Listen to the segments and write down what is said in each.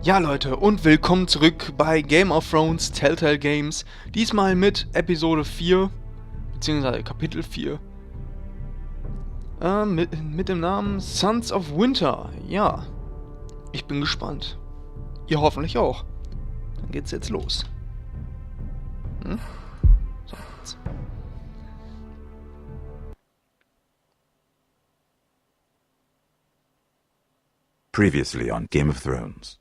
Ja Leute, und willkommen zurück bei Game of Thrones Telltale Games. Diesmal mit Episode 4, beziehungsweise Kapitel 4. Mit dem Namen Sons of Winter. Ja, ich bin gespannt. Ihr hoffentlich auch. Dann geht's jetzt los. So, jetzt. Previously on Game of Thrones.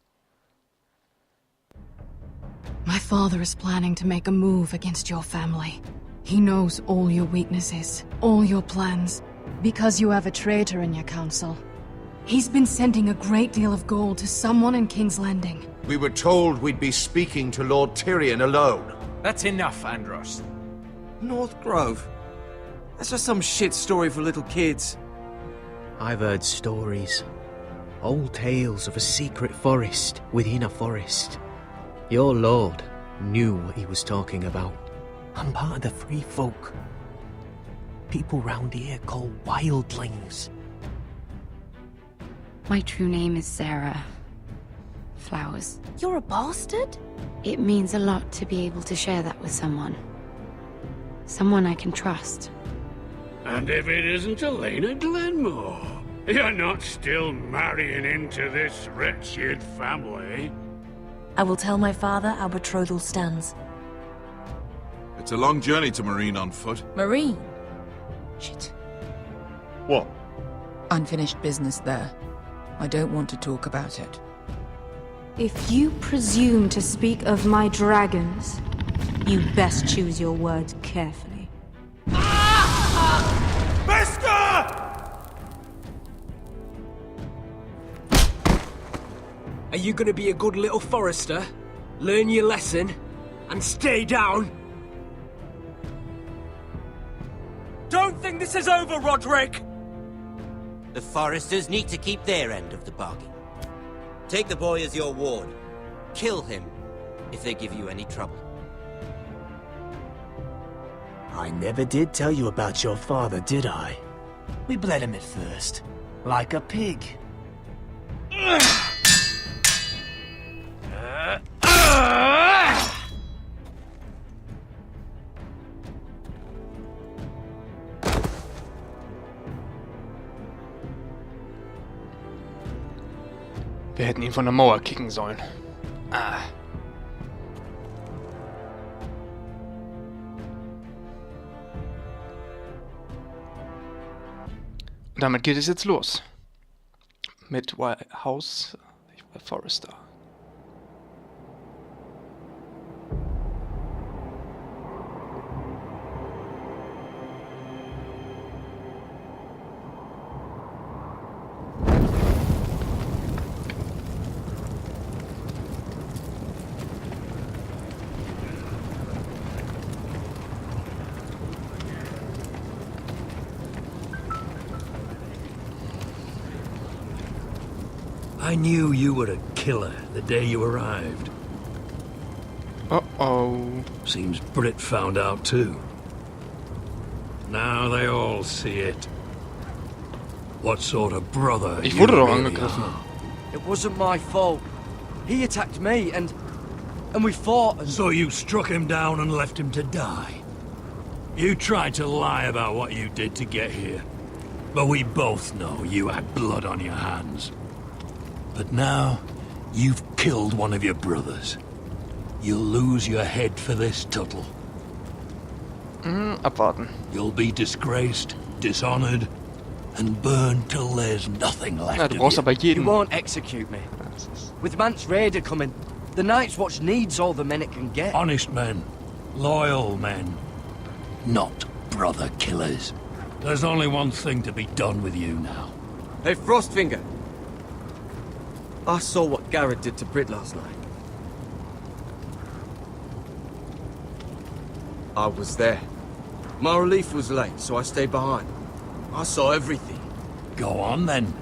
My father is planning to make a move against your family. He knows all your weaknesses, all your plans, because you have a traitor in your council. He's been sending a great deal of gold to someone in King's Landing. We were told we'd be speaking to Lord Tyrion alone. That's enough, Andros. North Grove? That's just some shit story for little kids. I've heard stories. Old tales of a secret forest within a forest. Your lord knew what he was talking about. I'm part of the free folk. People round here call wildlings. My true name is Sarah Flowers. You're a bastard? It means a lot to be able to share that with someone. Someone I can trust. And if it isn't Elena Glenmore, you're not still marrying into this wretched family. I will tell my father our betrothal stands. It's a long journey to Marine on foot. Marine? Shit. What? Unfinished business there. I don't want to talk about it. If you presume to speak of my dragons, you best choose your words carefully. Are you gonna be a good little forester? Learn your lesson? And stay down? Don't think this is over, Roderick! The foresters need to keep their end of the bargain. Take the boy as your ward. Kill him if they give you any trouble. I never did tell you about your father, did I? We bled him at first, like a pig. Wir hätten ihn von der Mauer kicken sollen. Ah. Und damit geht es jetzt los. Mit House Forester. I knew you were a killer the day you arrived. Uh-oh. Seems Britt found out too. Now they all see it. What sort of brother Ich you wurde doch really angegriffen. are. It wasn't my fault. He attacked me, and we fought, and... So you struck him down and left him to die. You tried to lie about what you did to get here. But we both know you had blood on your hands. But now, you've killed one of your brothers. You'll lose your head for this, Tuttle. Abwarten. You'll be disgraced, dishonored, and burned till there's nothing left Ja, du of brauchst you. aber jeden. You won't execute me. With Mance Raider coming, the Night's Watch needs all the men it can get. Honest men, loyal men, not brother killers. There's only one thing to be done with you now. Hey, Frostfinger. I saw what Garrett did to Britt last night. I was there. My relief was late, so I stayed behind. I saw everything. Go on, then.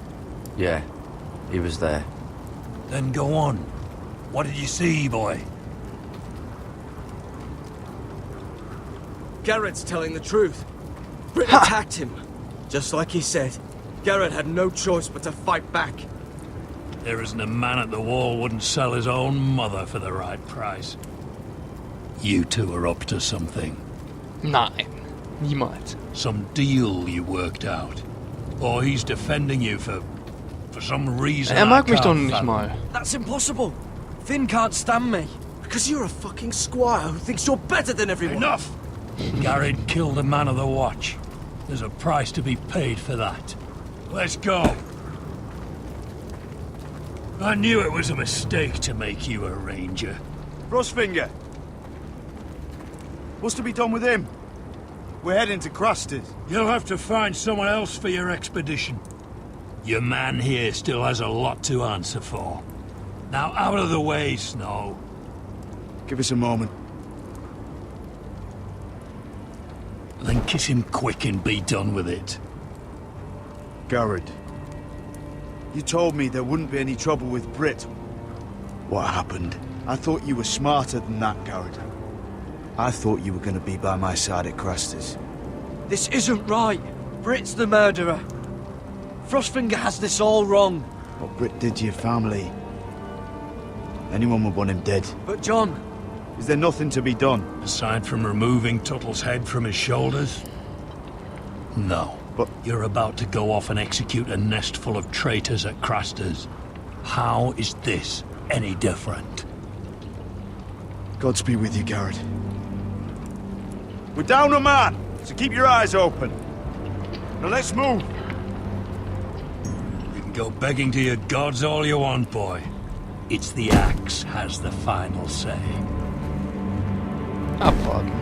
Yeah, he was there. Then go on. What did you see, boy? Garrett's telling the truth. Britt attacked him. Just like he said, Garrett had no choice but to fight back. There isn't a man at the wall wouldn't sell his own mother for the right price. You two are up to something. Nein, niemals. Some deal you worked out. Or he's defending you for some reason. Mag mich doch nicht mal. That's impossible. Finn can't stand me. Because you're a fucking squire who thinks you're better than everyone. Enough! Garrett killed a man of the watch. There's a price to be paid for that. Let's go. I knew it was a mistake to make you a ranger. Frostfinger. What's to be done with him? We're heading to Cruster's. You'll have to find someone else for your expedition. Your man here still has a lot to answer for. Now out of the way, Snow. Give us a moment. Then kiss him quick and be done with it. Garrett. You told me there wouldn't be any trouble with Brit. What happened? I thought you were smarter than that, Garrett. I thought you were going to be by my side at Cruster's. This isn't right. Brit's the murderer. Frostfinger has this all wrong. What Brit did to your family. Anyone would want him dead. But John... Is there nothing to be done? Aside from removing Tuttle's head from his shoulders? No. But you're about to go off and execute a nest full of traitors at Cruster's. How is this any different? Godspeed with you, Garrett. We're down a man, so keep your eyes open. Now let's move. You can go begging to your gods all you want, boy. It's the axe has the final say. Abwarten.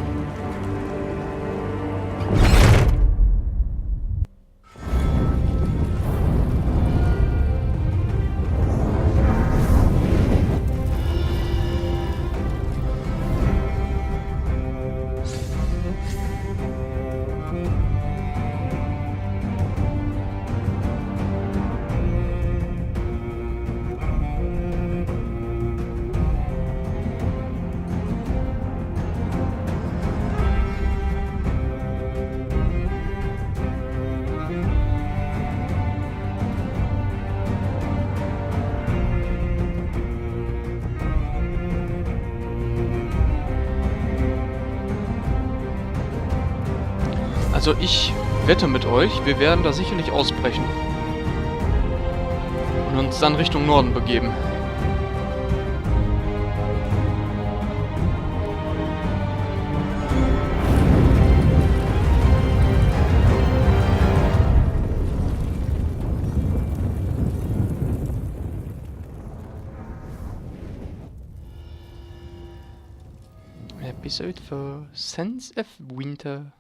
Also ich wette mit euch, wir werden da sicherlich ausbrechen. Und uns dann Richtung Norden begeben. Episode 4, Sense of Winter.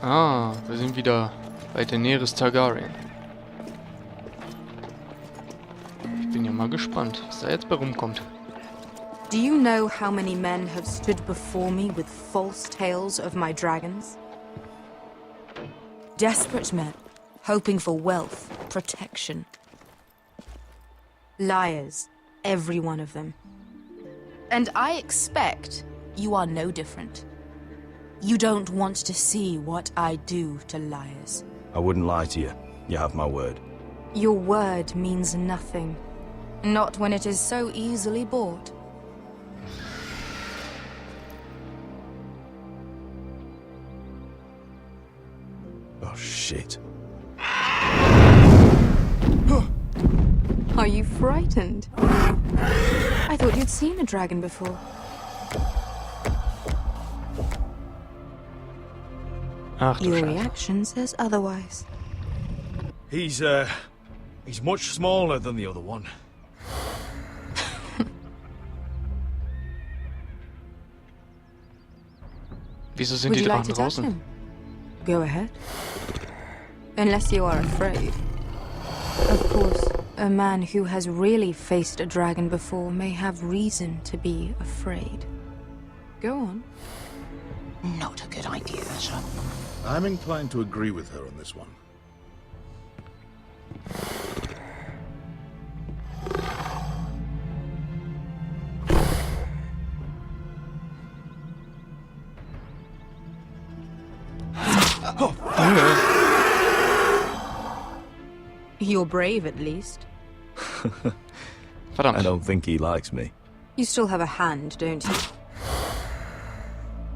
Ah, wir sind wieder bei Daenerys Targaryen. Ich bin ja mal gespannt, was da jetzt bei rumkommt. Do you know how many men have stood before me with false tales of my dragons? Desperate men, hoping for wealth, protection. Liars, every one of them. And I expect you are no different. You don't want to see what I do to liars. I wouldn't lie to you. You have my word. Your word means nothing. Not when it is so easily bought. Oh, shit. Are you frightened? I thought you'd seen a dragon before. Ach du Your Scheiße. reaction says otherwise. He's much smaller than the other one. Wieso sind Would die you like Drachen to touch draußen? him? Go ahead. Unless you are afraid. Of course, a man who has really faced a dragon before may have reason to be afraid. Go on. Not a good idea, sir. I'm inclined to agree with her on this one. You're brave, at least. I don't think he likes me. You still have a hand, don't you?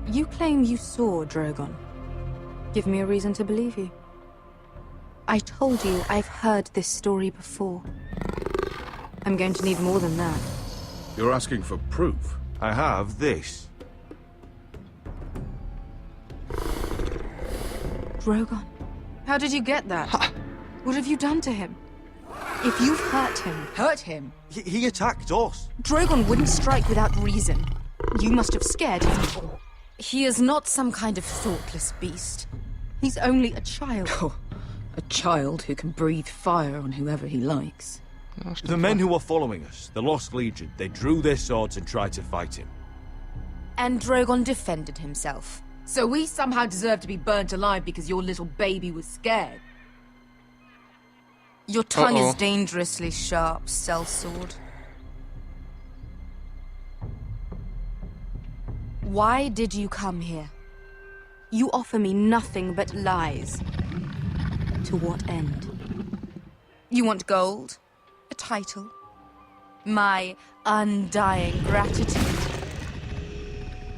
You claim you saw Drogon. Give me a reason to believe you. I told you I've heard this story before. I'm going to need more than that. You're asking for proof? I have this. Drogon. How did you get that? What have you done to him? If you've hurt him... Hurt him? He attacked us. Drogon wouldn't strike without reason. You must have scared him. He is not some kind of thoughtless beast. He's only a child. Oh, a child who can breathe fire on whoever he likes. The men who were following us, the Lost Legion, they drew their swords and tried to fight him. And Drogon defended himself. So we somehow deserve to be burnt alive because your little baby was scared? Your tongue is dangerously sharp, sellsword. Why did you come here? You offer me nothing but lies. To what end? You want gold? A title? My undying gratitude?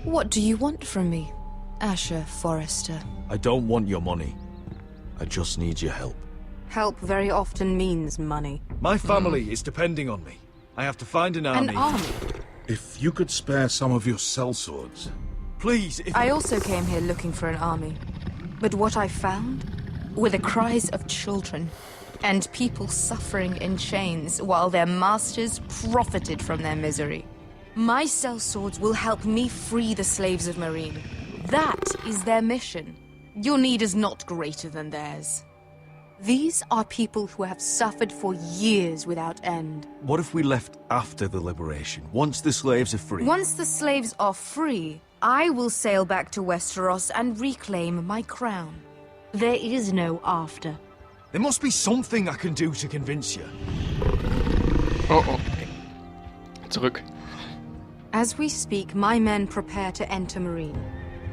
What do you want from me, Asher Forrester? I don't want your money. I just need your help. Help very often means money. My family is depending on me. I have to find an army. An army? If you could spare some of your sellswords. Please, I also came here looking for an army. But what I found were the cries of children and people suffering in chains while their masters profited from their misery. My sellswords will help me free the slaves of Meereen. That is their mission. Your need is not greater than theirs. These are people who have suffered for years without end. What if we left after the liberation, once the slaves are free? Once the slaves are free, I will sail back to Westeros and reclaim my crown. There is no after. There must be something I can do to convince you. Zurück. As we speak, my men prepare to enter Meereen.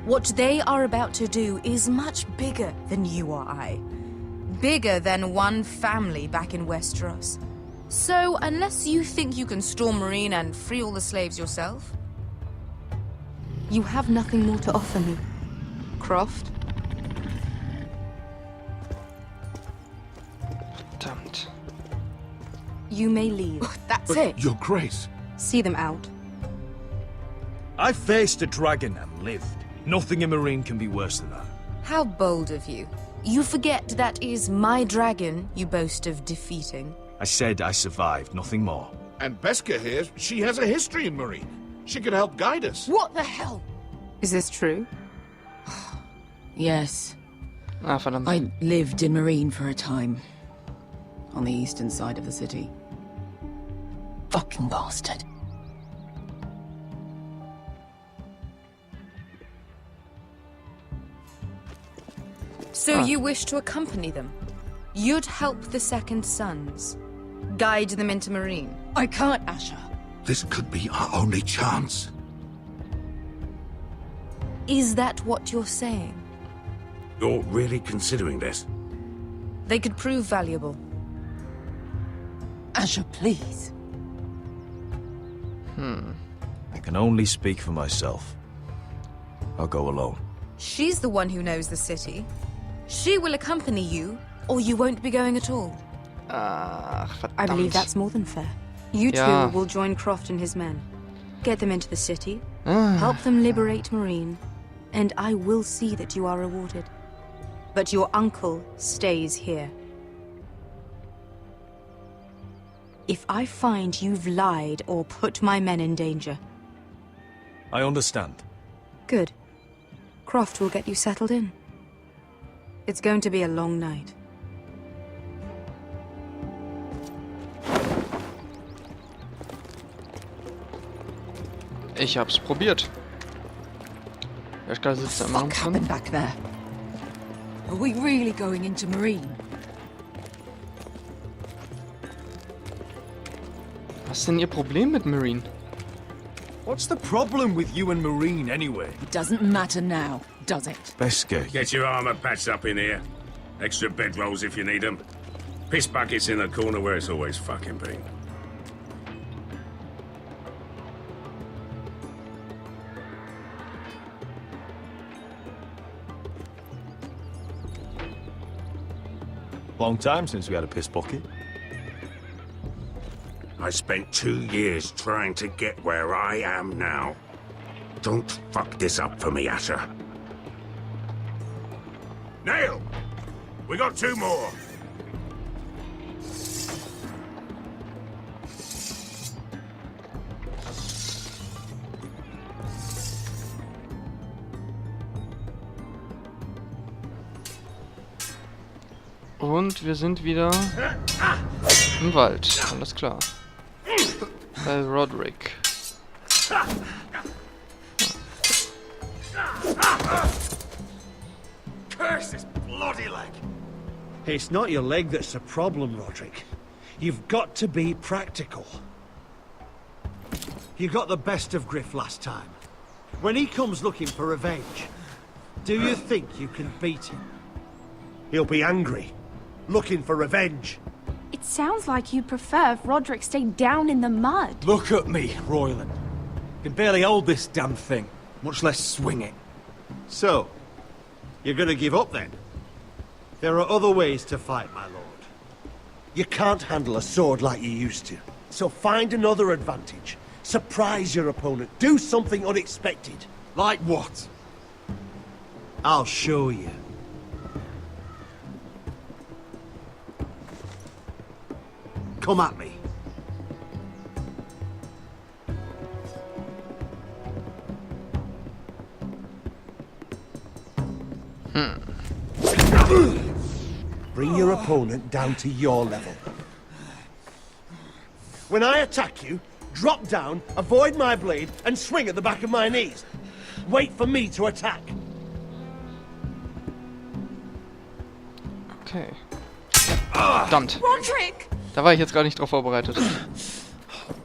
What they are about to do is much bigger than you or I. Bigger than one family back in Westeros. So, unless you think you can storm Meereen and free all the slaves yourself, you have nothing more to offer me, Croft. Verdammt. You may leave. That's it. Your Grace. See them out. I faced a dragon and lived. Nothing in Meereen can be worse than that. How bold of you. You forget that is my dragon you boast of defeating. I said I survived, nothing more. And Beskha here, she has a history in Meereen. She could help guide us. What the hell? Is this true? Yes. Verdammt. I lived in Meereen for a time. On the eastern side of the city. Fucking bastard. So you wish to accompany them? You'd help the Second Sons? Guide them into Meereen? I can't, Asher. This could be our only chance. Is that what you're saying? You're really considering this? They could prove valuable. Asher, please. I can only speak for myself. I'll go alone. She's the one who knows the city. She will accompany you, or you won't be going at all. Verdammt. I believe that's more than fair. You two will join Croft and his men. Get them into the city, help them liberate Meereen, and I will see that you are rewarded. But your uncle stays here. If I find you've lied or put my men in danger... I understand. Good. Croft will get you settled in. It's going to be a long night. Ich hab's probiert. Beskha sitzt da immer What noch happened drin. back there? Are we really going into Meereen? Was ist denn Ihr Problem mit Marine? What's the problem with you and Marine, anyway? It doesn't matter now, does it? Beskay. Get your armor patched up in here. Extra bedrolls if you need them. Piss buckets in the corner where it's always fucking been. Long time since we had a piss bucket. I spent 2 years trying to get where I am now. Don't fuck this up for me, Asher. Nail! We got 2 more! Und wir sind wieder im Wald. Alles klar. Bei Roderick. Curse this bloody leg! It's not your leg that's the problem, Roderick. You've got to be practical. You got the best of Griff last time. When he comes looking for revenge, do you think you can beat him? He'll be angry, looking for revenge. It sounds like you'd prefer if Roderick stayed down in the mud. Look at me, Royland. Can barely hold this damn thing, much less swing it. So, you're gonna give up then? There are other ways to fight, my lord. You can't handle a sword like you used to. So find another advantage. Surprise your opponent. Do something unexpected. Like what? I'll show you. Come at me. Bring your opponent down to your level. When I attack you, drop down, avoid my blade, and swing at the back of my knees. Wait for me to attack. Okay. Verdammt. Roderick! Da war ich jetzt gar nicht drauf vorbereitet.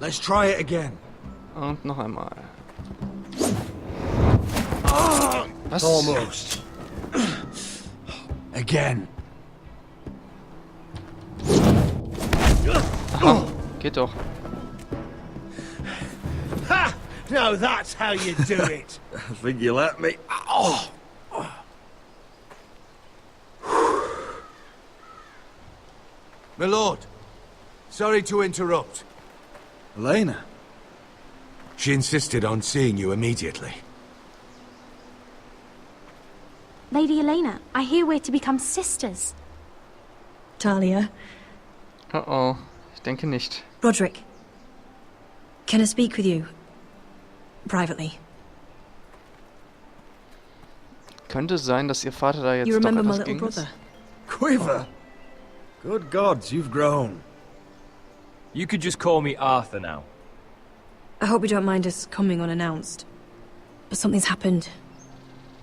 Let's try it again. Und noch einmal. Was? Almost. Again. Aha, geht doch. Ha! Now that's how you do it. I think you let me. Oh. My lord, sorry to interrupt. Elena? She insisted on seeing you immediately. Lady Elena, I hear we're to become sisters. Talia. Oh, ich denke nicht. Roderick. Can I speak with you? Privately. Könnte es sein, dass Ihr Vater da jetzt You doch remember my etwas little ging ist? brother? Quiver? Good gods, you've grown. You could just call me Arthur now. I hope you don't mind us coming unannounced. But something's happened.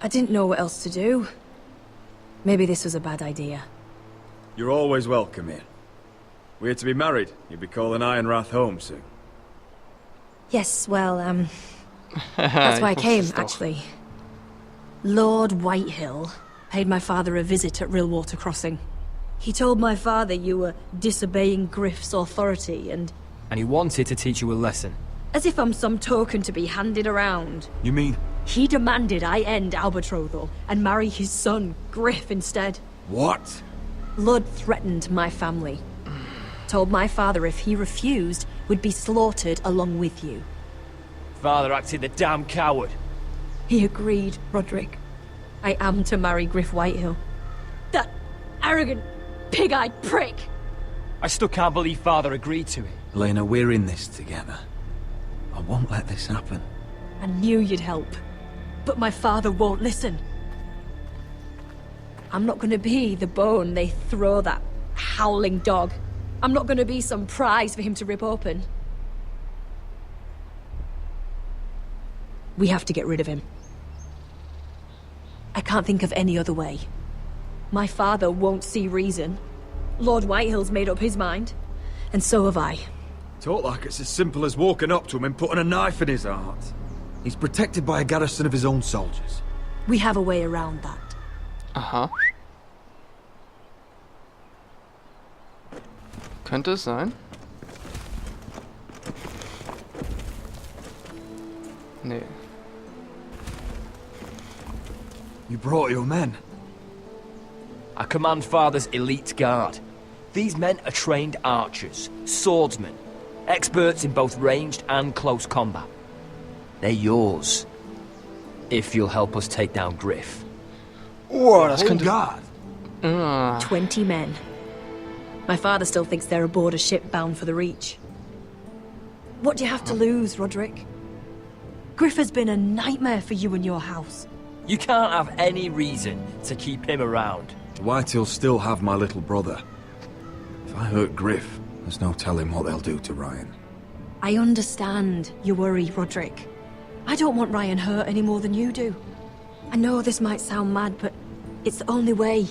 I didn't know what else to do. Maybe this was a bad idea. You're always welcome here. We're to be married. You'll be calling Ironrath home soon. Yes, well, that's why I came, actually. Lord Whitehill paid my father a visit at Rillwater Crossing. He told my father you were disobeying Griff's authority and... And he wanted to teach you a lesson. As if I'm some token to be handed around. You mean? He demanded I end our betrothal and marry his son, Griff, instead. What? Lord threatened my family. Told my father if he refused, would be slaughtered along with you. Father acted the damn coward. He agreed, Roderick. I am to marry Griff Whitehill. That arrogant, pig-eyed prick! I still can't believe Father agreed to it. Elena, we're in this together. I won't let this happen. I knew you'd help. But my father won't listen. I'm not gonna be the bone they throw that howling dog. I'm not gonna be some prize for him to rip open. We have to get rid of him. I can't think of any other way. My father won't see reason. Lord Whitehill's made up his mind. And so have I. Talk like it's as simple as walking up to him and putting a knife in his heart. He's protected by a garrison of his own soldiers. We have a way around that. Aha. Könnte es sein? Nee. You brought your men. I command Father's elite guard. These men are trained archers, swordsmen, experts in both ranged and close combat. They're yours. If you'll help us take down Griff. Oh, das könnte... God. 20 men. My father still thinks they're aboard a ship bound for the Reach. What do you have to lose, Roderick? Griff has been a nightmare for you and your house. You can't have any reason to keep him around. White'll still have my little brother. If I hurt Griff, there's no telling what they'll do to Ryan. I understand your worry, Roderick. I don't want Ryan hurt any more than you do. I know this might sound mad, but it's the only way.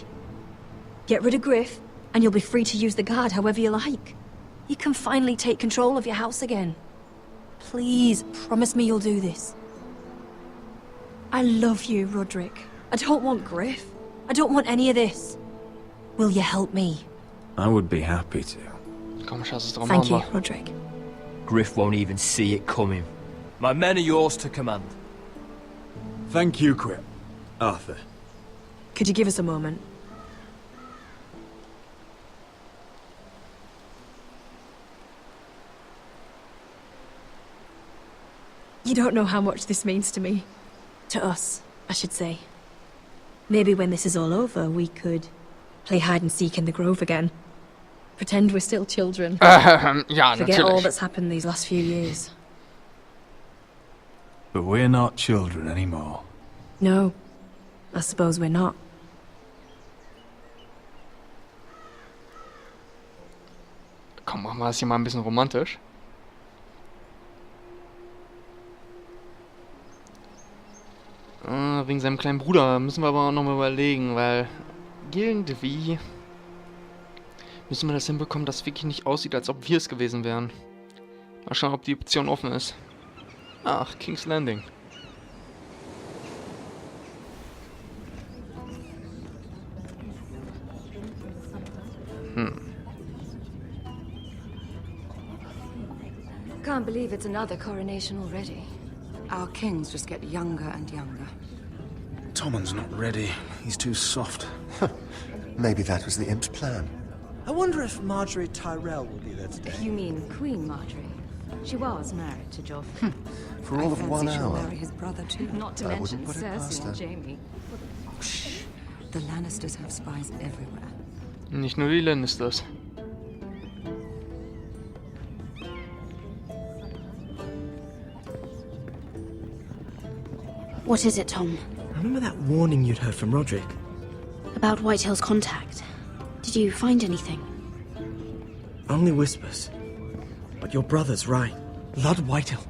Get rid of Griff, and you'll be free to use the guard however you like. You can finally take control of your house again. Please, promise me you'll do this. I love you, Roderick. I don't want Griff. I don't want any of this. Will you help me? I would be happy to. Komm, Schatz, es dran. Thank you, Roderick. Griff won't even see it coming. My men are yours to command. Thank you, Quip. Arthur. Could you give us a moment? You don't know how much this means to me. To us, I should say. Maybe when this is all over, we could play hide and seek in the grove again. Pretend we're still children. Ja, Forget natürlich. all that's happened these last few years. But we're not children anymore. No, I suppose we're not. Komm, machen wir das hier mal ein bisschen romantisch. Wegen seinem kleinen Bruder müssen wir aber auch nochmal überlegen, weil irgendwie müssen wir das hinbekommen, dass es wirklich nicht aussieht, als ob wir es gewesen wären. Mal schauen, ob die Option offen ist. Ach, King's Landing. Can't believe it's another coronation already. Our kings just get younger and younger. Tommen's not ready. He's too soft. Maybe that was the imp's plan. I wonder if Marjorie Tyrell will be there today. You mean Queen Marjorie? She was married to Joffrey. For all of 1 She'll hour. marry his brother too. Not to I mention wouldn't put it past Cersei her. and Jaime. Shh. The Lannisters have spies everywhere. Nicht nur die Lannisters. What is it, Tom? Remember that warning you'd heard from Roderick? About Whitehill's contact. Did you find anything? Only whispers. But your brother's right. Lord Whitehill.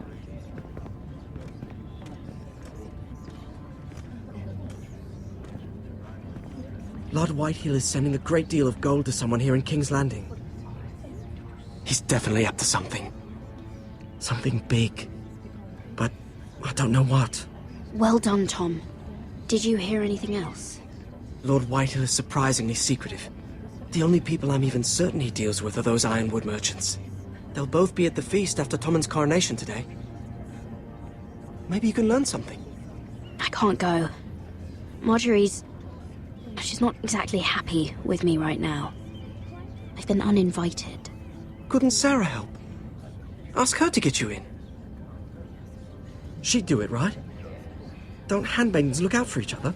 Lord Whitehill is sending a great deal of gold to someone here in King's Landing. He's definitely up to something. Something big. But I don't know what. Well done, Tom. Did you hear anything else? Lord Whitehill is surprisingly secretive. The only people I'm even certain he deals with are those ironwood merchants. They'll both be at the feast after Tommen's coronation today. Maybe you can learn something. I can't go. Marjorie's... she's not exactly happy with me right now. I've been uninvited. Couldn't Sarah help? Ask her to get you in. She'd do it, right? Don't handmaidens look out for each other?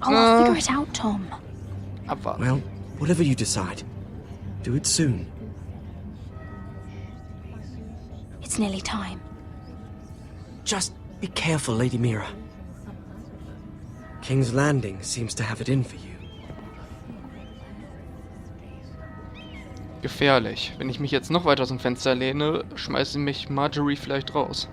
Oh, I'll figure it out, Tom. Well, whatever you decide, do it soon. It's nearly time. Just be careful, Lady Mira. King's Landing seems to have it in for you. Gefährlich. Wenn ich mich jetzt noch weiter aus dem Fenster lehne, schmeißt mich Marjorie vielleicht raus.